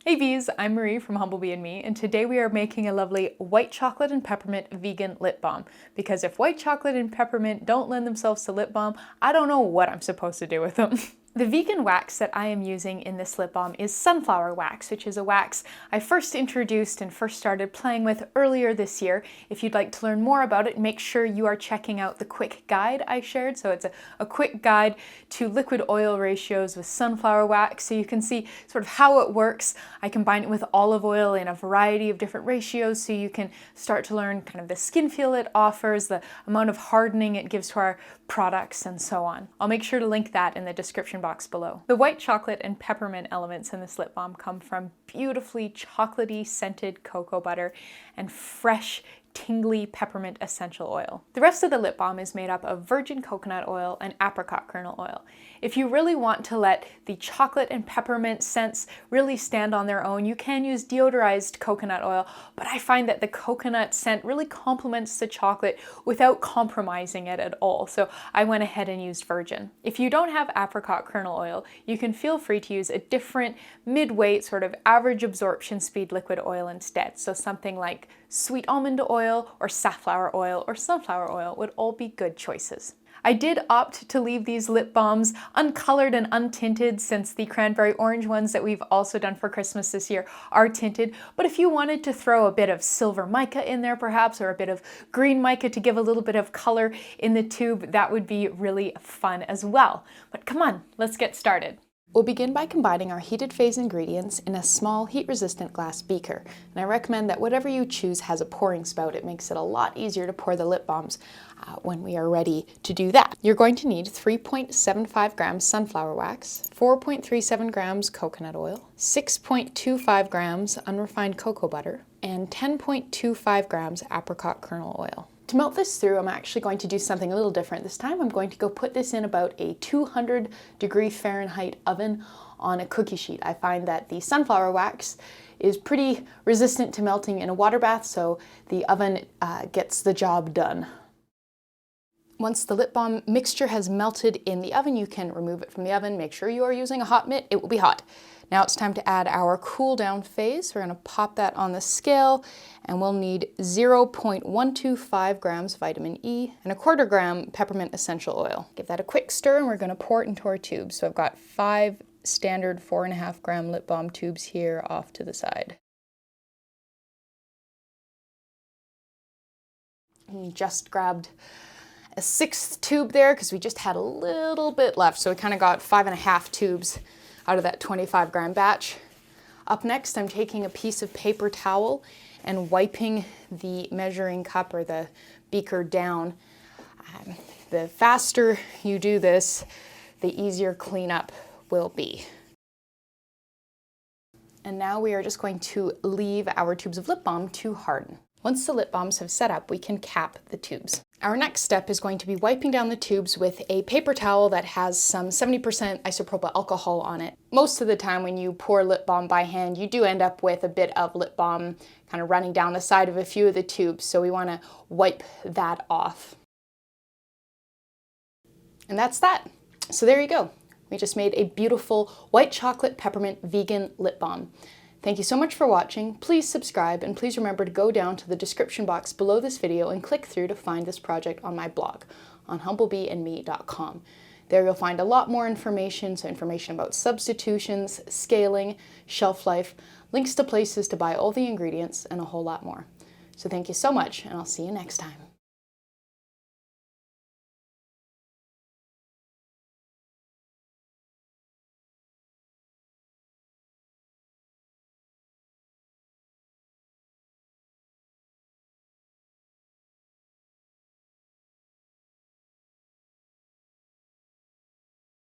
Hey bees, I'm Marie from Humblebee and Me, and today we are making a lovely white chocolate and peppermint vegan lip balm. Because if white chocolate and peppermint don't lend themselves to lip balm, I don't know what I'm supposed to do with them. The vegan wax that I am using in this lip balm is sunflower wax, which is a wax I first introduced and first started playing with earlier this year. If you'd like to learn more about it, make sure you are checking out the quick guide I shared. So it's a quick guide to liquid oil ratios with sunflower wax, so you can see sort of how it works. I combine it with olive oil in a variety of different ratios, so you can start to learn kind of the skin feel it offers, the amount of hardening it gives to our products, and so on. I'll make sure to link that in the description box below. The white chocolate and peppermint elements in this lip balm come from beautifully chocolatey scented cocoa butter and fresh tingly peppermint essential oil. The rest of the lip balm is made up of virgin coconut oil and apricot kernel oil. If you really want to let the chocolate and peppermint scents really stand on their own, you can use deodorized coconut oil, but I find that the coconut scent really complements the chocolate without compromising it at all, so I went ahead and used virgin. If you don't have apricot kernel oil, you can feel free to use a different mid-weight, sort of average absorption speed liquid oil instead. So something like sweet almond oil or safflower oil or sunflower oil would all be good choices. I did opt to leave these lip balms uncolored and untinted, since the cranberry orange ones that we've also done for Christmas this year are tinted, but if you wanted to throw a bit of silver mica in there perhaps, or a bit of green mica to give a little bit of color in the tube, that would be really fun as well. But come on, let's get started. We'll begin by combining our heated phase ingredients in a small heat-resistant glass beaker. And I recommend that whatever you choose has a pouring spout. It makes it a lot easier to pour the lip balms when we are ready to do that. You're going to need 3.75 grams sunflower wax, 4.37 grams coconut oil, 6.25 grams unrefined cocoa butter, and 10.25 grams apricot kernel oil. To melt this through, I'm actually going to do something a little different this time. I'm going to go put this in about a 200-degree Fahrenheit oven on a cookie sheet. I find that the sunflower wax is pretty resistant to melting in a water bath, so the oven gets the job done. Once the lip balm mixture has melted in the oven, you can remove it from the oven. Make sure you are using a hot mitt. It will be hot. Now it's time to add our cool down phase. We're going to pop that on the scale, and we'll need 0.125 grams vitamin E and 1/4 gram peppermint essential oil. Give that a quick stir, and we're going to pour it into our tubes. So I've got 5 standard 4.5 gram lip balm tubes here off to the side. And just grabbed a 6th tube there because we just had a little bit left, so we kind of got 5.5 tubes out of that 25 gram batch. Up next, I'm taking a piece of paper towel and wiping the measuring cup or the beaker down. The faster you do this, the easier cleanup will be. And now we are just going to leave our tubes of lip balm to harden. Once the lip balms have set up, we can cap the tubes. Our next step is going to be wiping down the tubes with a paper towel that has some 70% isopropyl alcohol on it. Most of the time when you pour lip balm by hand, you do end up with a bit of lip balm kind of running down the side of a few of the tubes, so we want to wipe that off. And that's that. So there you go. We just made a beautiful white chocolate peppermint vegan lip balm. Thank you so much for watching. Please subscribe, and please remember to go down to the description box below this video and click through to find this project on my blog on humblebeeandme.com. There you'll find a lot more information, so information about substitutions, scaling, shelf life, links to places to buy all the ingredients, and a whole lot more. So thank you so much, and I'll see you next time.